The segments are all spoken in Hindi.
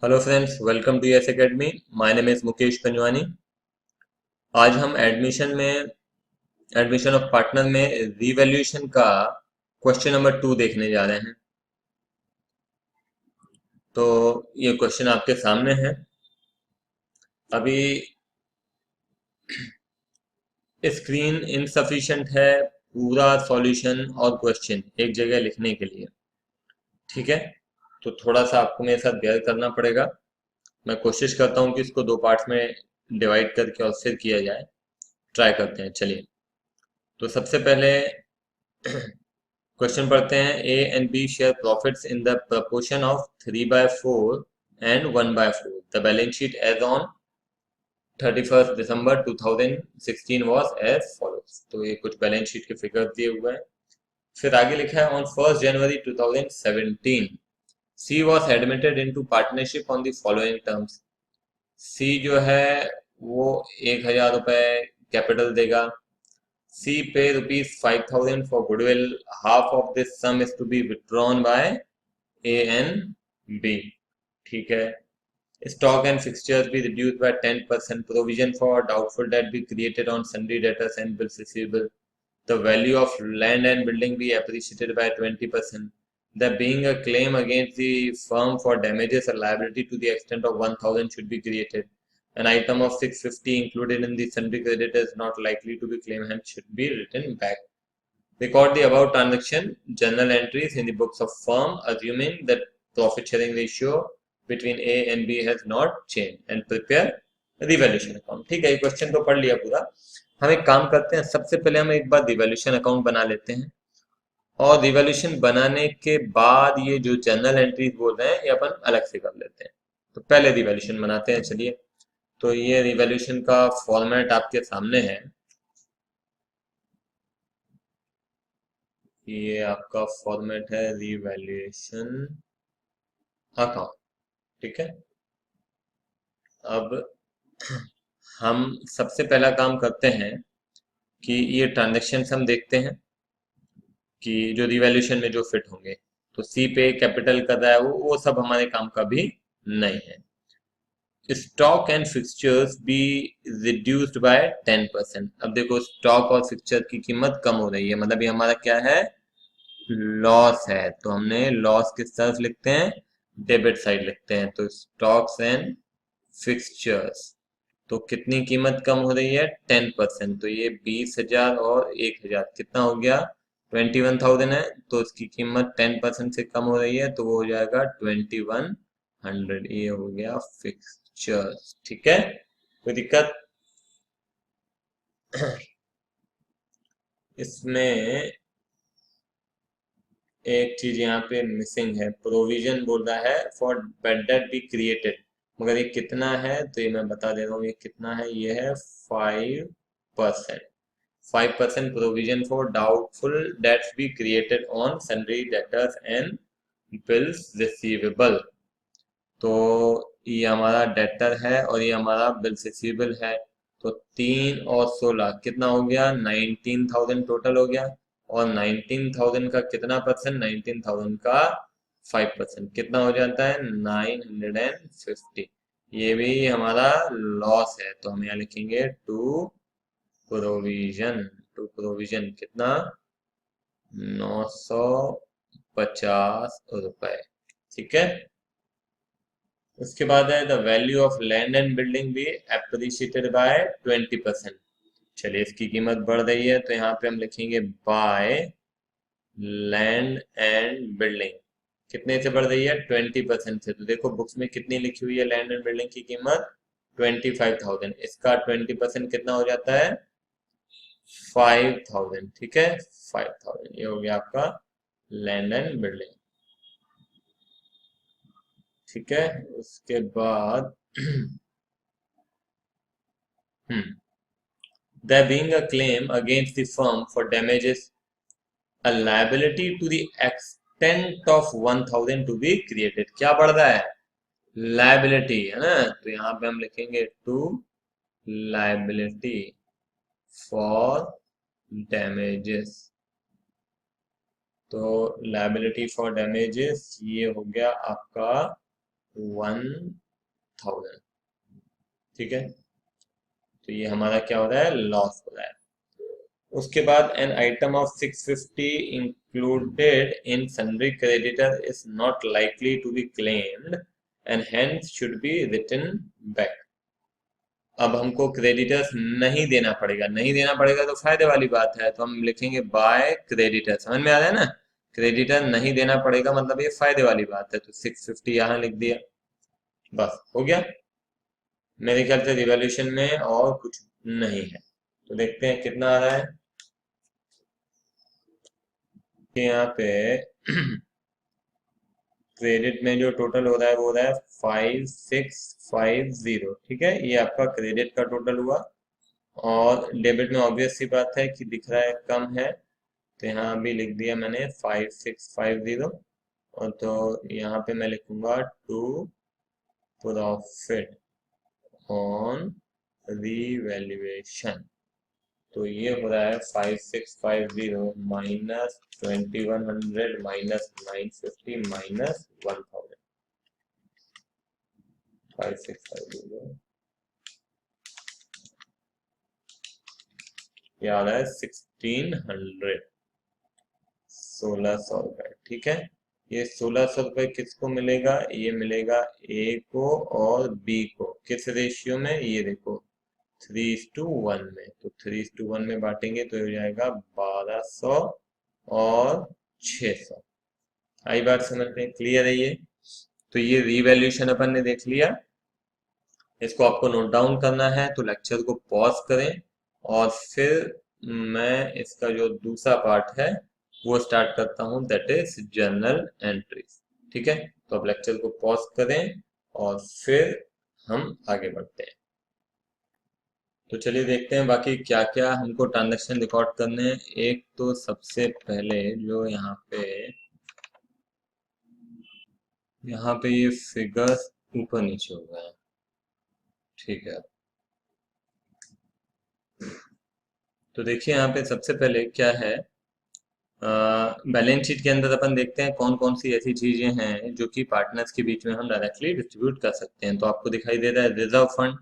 Hello friends, welcome to yes academy. My name is Mukesh Panjwani. आज हम एडमिशन ऑफ पार्टनर में रिवैल्यूएशन का क्वेश्चन नंबर 2 देखने जा रहे हैं। तो ये क्वेश्चन आपके सामने है। अभी स्क्रीन इनसफिशिएंट है पूरा सॉल्यूशन और क्वेश्चन एक जगह लिखने के लिए। ठीक है, तो थोड़ा सा आपको मेरे साथ बेयर करना पड़ेगा। मैं कोशिश करता हूँ कि इसको दो पार्ट्स में डिवाइड करके और फिर किया जाए। ट्राई करते हैं, चलिए। तो सबसे पहले क्वेश्चन पढ़ते हैं। A and B share profits in the proportion of 3/4 and 1/4। The balance sheet as on 31 December 2016 was as follows. तो ये कुछ बैलेंस शीट के फिगर दिए हुए हैं। फिर आगे लिखा है on 1 January 2017 C was admitted into partnership on the following terms. C जो है वो 1,000 रुपए कैपिटल देगा। C pay rupees 5,000 for goodwill. Half of this sum is to be withdrawn by A and B. ठीक है। Stock and fixtures be reduced by 10%. Provision for doubtful debt be created on sundry debtors and bills receivable. The value of land and building be appreciated by 20%. There being a claim against the firm for damages or liability to the extent of 1,000 should be created. An item of 650 included in the sundry creditors not likely to be claimed and should be written back. Record the above transaction journal entries in the books of firm, assuming that profit sharing ratio between A and B has not changed, and prepare revaluation account. ठीक है, ये क्वेश्चन तो पढ़ लिया पूरा। हम एक काम करते हैं, सबसे पहले हम एक बार रिवैल्यूएशन अकाउंट बना लेते हैं, और रिवैल्यूएशन बनाने के बाद ये जो जर्नल एंट्रीज बोल रहे हैं ये अपन अलग से कर लेते हैं। तो पहले रिवैल्यूएशन बनाते हैं, चलिए। तो ये रिवैल्यूएशन का फॉर्मेट आपके सामने है। ये आपका फॉर्मेट है रिवैल्यूएशन अकाउंट। ठीक है। अब हम सबसे पहला काम करते हैं कि ये ट्रांजेक्शन हम देखते हैं कि जो रिवैल्यूएशन में जो फिट होंगे। तो सी पे कैपिटल कर रहा है वो सब हमारे काम का भी नहीं है। Stock and fixtures be reduced by 10%। अब देखो, स्टॉक और फिक्सचर की कीमत कम हो रही है, मतलब ये हमारा क्या है, लॉस है। तो हमने लॉस किस तरफ लिखते हैं, डेबिट साइड लिखते हैं। तो स्टॉक्स एंड फिक्सचर्स, तो कितनी कीमत कम हो रही है, 10%। तो ये 20,000 और 1,000 कितना हो गया, 21,000 है। तो इसकी कीमत 10% से कम हो रही है, तो वो हो जाएगा 2100। ये हो गया फिक्सचर्स। ठीक है, कोई दिक्कत इसमें? एक चीज यहाँ पे मिसिंग है, प्रोविजन बोल रहा है for bad debt be created, मगर ये कितना है, तो ये मैं बता दे रहा हूँ ये कितना है। ये है 5%। 5% provision for doubtful debts be created on sundry debtors and bills receivable. तो ये हमारा डेटर है और ये हमारा बिल्स रिसीवेबल है। तो 3 और 16 कितना हो गया, 19,000 टोटल हो गया। और 19,000 का कितना परसेंट, 19,000 का 5% कितना हो जाता है, 950। ये भी हमारा लॉस है, तो हम यहाँ लिखेंगे प्रोविजन टू प्रोविजन कितना, 950 रुपए। ठीक है। उसके बाद है the value of land and building भी एप्रिशिएटेड बाय 20%। चलिए, इसकी कीमत बढ़ रही है, तो यहाँ पे हम लिखेंगे बाय लैंड एंड बिल्डिंग। कितने से बढ़ रही है, 20% से। तो देखो बुक्स में कितनी लिखी हुई है लैंड एंड बिल्डिंग की कीमत, 25,000। इसका 20% कितना हो जाता है, 5,000। ठीक है, 5,000 ये हो गया आपका लैंड एंड बिल्डिंग। ठीक है, उसके बाद there being a claim against the firm for damages, a liability to the extent of 1,000 to be created। क्या बढ़ रहा है, लाइबिलिटी है ना। तो यहाँ पे हम लिखेंगे टू लाइबिलिटी फॉर डैमेजेस। तो लाइबिलिटी फॉर डैमेजेस ये हो गया आपका 1000। ठीक है, तो ये हमारा क्या हो रहा है, लॉस हो रहा है। उसके बाद an item of 650 included in sundry creditor is not likely to be claimed and hence should be written back. अब हमको क्रेडिटर्स नहीं देना पड़ेगा, नहीं देना पड़ेगा तो फायदे वाली बात है, तो हम लिखेंगे बाय क्रेडिटर। समझ में आ रहा है ना, क्रेडिटर नहीं देना पड़ेगा मतलब ये फायदे वाली बात है, तो 650 यहाँ लिख दिया, बस हो गया। मेरे ख्याल से रिवॉल्यूशन में और कुछ नहीं है, तो देखते हैं कितना आ रहा है। कि यहाँ पे क्रेडिट में जो टोटल हो रहा है वो हो रहा है 5650। ठीक है, ये आपका क्रेडिट का टोटल हुआ। और डेबिट में ऑब्वियस सी बात है कि दिख रहा है कम है, तो यहाँ भी लिख दिया मैंने 5650। और तो यहाँ पे मैं लिखूंगा टू प्रॉफिट ऑन रीवैल्यूएशन। तो ये हो रहा है 5650 माइनस 2100 माइनस 950 माइनस 1000। 5650 ये आ रहा है 1600, 1600 रुपए। ठीक है, ये 1600 रुपए किसको मिलेगा, ये मिलेगा ए को और बी को। किस रेशियो में, ये देखो 3:1 में। तो 3:1 में बांटेंगे तो हो जाएगा 1200 और 600। आई बात समझ में, क्लियर है ये। तो ये रीवैल्यूएशन अपन ने देख लिया, इसको आपको नोट डाउन करना है तो लेक्चर को पॉज करें और फिर मैं इसका जो दूसरा पार्ट है वो स्टार्ट करता हूं, दैट इज जर्नल एंट्रीज। ठीक है, तो अब लेक्चर को पॉज करें और फिर हम आगे बढ़ते हैं। तो चलिए देखते हैं बाकी क्या क्या हमको ट्रांजैक्शन रिकॉर्ड करने हैं। एक तो सबसे पहले जो यहाँ पे ये फिगर्स ऊपर नीचे हो गए हैं। ठीक है, तो देखिए यहाँ पे सबसे पहले क्या है, बैलेंस शीट के अंदर अपन देखते हैं कौन कौन सी ऐसी चीजें हैं जो कि पार्टनर्स के बीच में हम डायरेक्टली डिस्ट्रीब्यूट कर सकते हैं। तो आपको दिखाई दे रहा है रिजर्व फंड।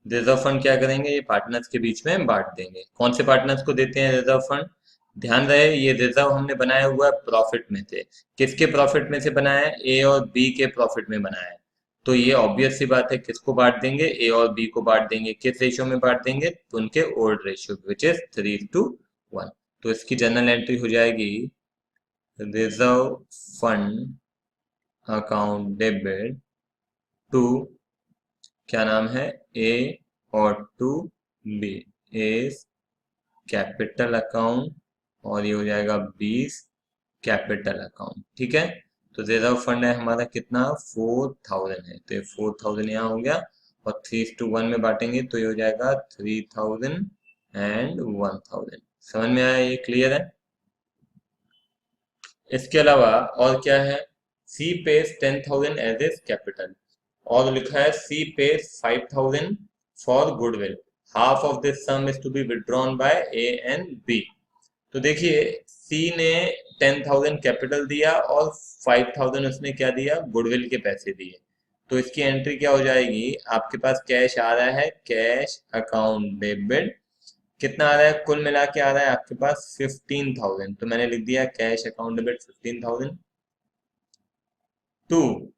रिजर्व फंड क्या करेंगे, ये पार्टनर्स के बीच में बांट देंगे। कौन से पार्टनर्स को देते हैं रिजर्व फंड, ध्यान रहे ये रिजर्व हमने बनाया हुआ है प्रॉफिट में से। किसके प्रॉफिट में से बनाया है, ए और बी के प्रॉफिट में बनाया है। तो ये ऑब्वियस सी बात है किसको बांट देंगे, ए और बी को बांट देंगे। किस रेशियो में बांट देंगे, तो उनके ओल्ड रेशियो विच इज 3:1। तो इसकी जनरल एंट्री हो जाएगी reserve fund account debit to, क्या नाम है, ए और to B is capital account, और ये हो जाएगा 20 कैपिटल अकाउंट। ठीक है, तो रिजर्व फंड है हमारा कितना, 4000 है, तो ये 4000 यहाँ हो गया। और 3:1 में बांटेंगे तो ये हो जाएगा 3000 एंड 1000। समझ में आया, ये क्लियर है। इसके अलावा और क्या है, C pays 10,000 as as capital, और लिखा है C pays 5000 for goodwill, half of this sum is to be withdrawn by A and B. तो देखिए सी ने 10,000 कैपिटल दिया और 5,000 उसने क्या दिया, गुडविल के पैसे दिए। तो इसकी एंट्री क्या हो जाएगी, आपके पास कैश आ रहा है, कैश अकाउंट डेबिट, कितना आ रहा है, कुल मिला के आ रहा है आपके पास 15,000। तो मैंने लिख दिया कैश अकाउंट डेबिट 15,000 टू,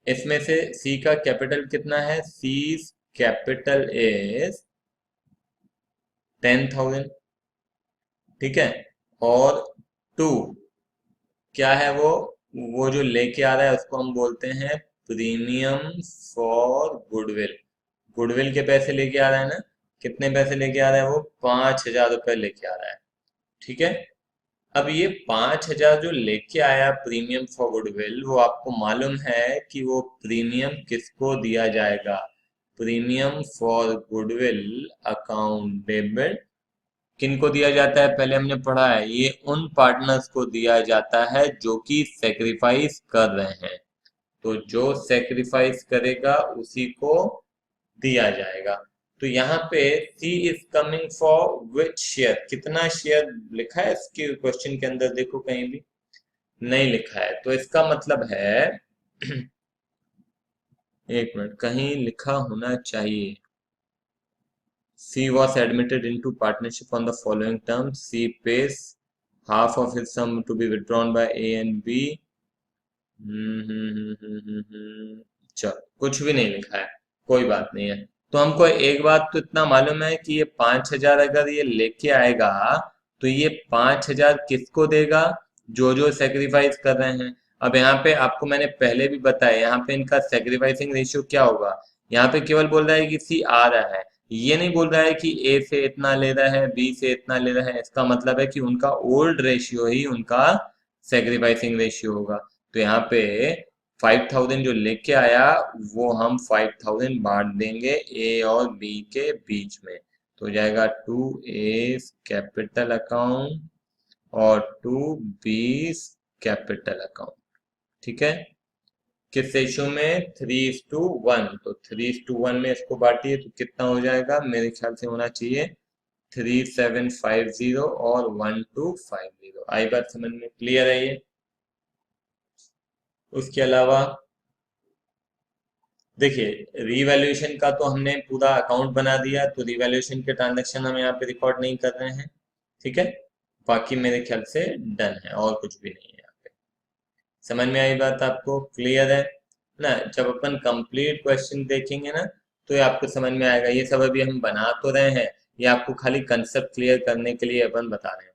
इसमें से सी का कैपिटल कितना है, सी कैपिटल इज 10,000। ठीक है, और टू क्या है वो जो लेके आ रहा है उसको हम बोलते हैं प्रीमियम फॉर गुडविल। गुडविल के पैसे लेके आ रहा है ना, कितने पैसे लेके आ रहा है वो, 5,000 रुपए लेके आ रहा है। ठीक है, अब ये 5,000 जो लेके आया प्रीमियम फॉर गुडविल, वो आपको मालूम है कि वो प्रीमियम किसको दिया जाएगा, premium for goodwill account debit किनको दिया जाता है, पहले हमने पढ़ा है, ये उन पार्टनर्स को दिया जाता है जो कि सेक्रीफाइस कर रहे हैं। तो जो सेक्रीफाइस करेगा उसी को दिया जाएगा। तो यहाँ पे C is coming for which share, कितना शेयर लिखा है इसके क्वेश्चन के अंदर, देखो कहीं भी नहीं लिखा है। तो इसका मतलब है एक मिनट, कहीं लिखा होना चाहिए C was admitted into partnership on the following terms. C pays half of his sum to be withdrawn by A and B. चल, कुछ भी नहीं लिखा है, कोई बात नहीं है। तो हमको एक बात तो इतना मालूम है कि ये 5,000 अगर ये लेके आएगा तो ये 5,000 किसको देगा? जो जो सेक्रीफाइस कर रहे हैं। अब यहाँ पे आपको मैंने पहले भी बताया, यहाँ पे इनका सेक्रीफाइसिंग रेशियो क्या होगा? यहाँ पे केवल बोल रहा है कि सी आ रहा है, ये नहीं बोल रहा है कि ए से इतना ले रहा है, बी से इतना ले रहा है। इसका मतलब है कि उनका ओल्ड रेशियो ही उनका सेक्रीफाइसिंग रेशियो होगा। तो यहाँ पे 5,000 जो लेके आया वो हम 5,000 बांट देंगे ए और बी के बीच में। तो हो जाएगा 2 A कैपिटल अकाउंट और 2 B कैपिटल अकाउंट। ठीक है, किस रेशियो में? 3:1। तो 3:1 में इसको बांटिए तो कितना हो जाएगा? मेरे ख्याल से होना चाहिए 3750 और 1250। आई बात समझ में क्लियर है ये? उसके अलावा देखिए, रीवैल्यूएशन का तो हमने पूरा अकाउंट बना दिया, तो रीवैल्यूएशन के ट्रांजैक्शन हम यहाँ पे रिकॉर्ड नहीं कर रहे हैं। ठीक है, बाकी मेरे ख्याल से डन है, और कुछ भी नहीं है यहाँ पे। समझ में आई बात? आपको क्लियर है ना? जब अपन कंप्लीट क्वेश्चन देखेंगे ना तो ये आपको समझ में आएगा। ये सब अभी हम बना तो रहे हैं, ये आपको खाली कंसेप्ट क्लियर करने के लिए अपन बता रहे हैं।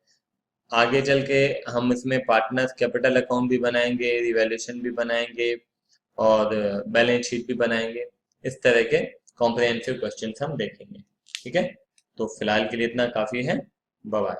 आगे चल के हम इसमें पार्टनर्स कैपिटल अकाउंट भी बनाएंगे, रिवैल्यूएशन भी बनाएंगे और बैलेंस शीट भी बनाएंगे। इस तरह के कॉम्प्रिहेंसिव क्वेश्चन हम देखेंगे। ठीक है, तो फिलहाल के लिए इतना काफी है। Bye bye.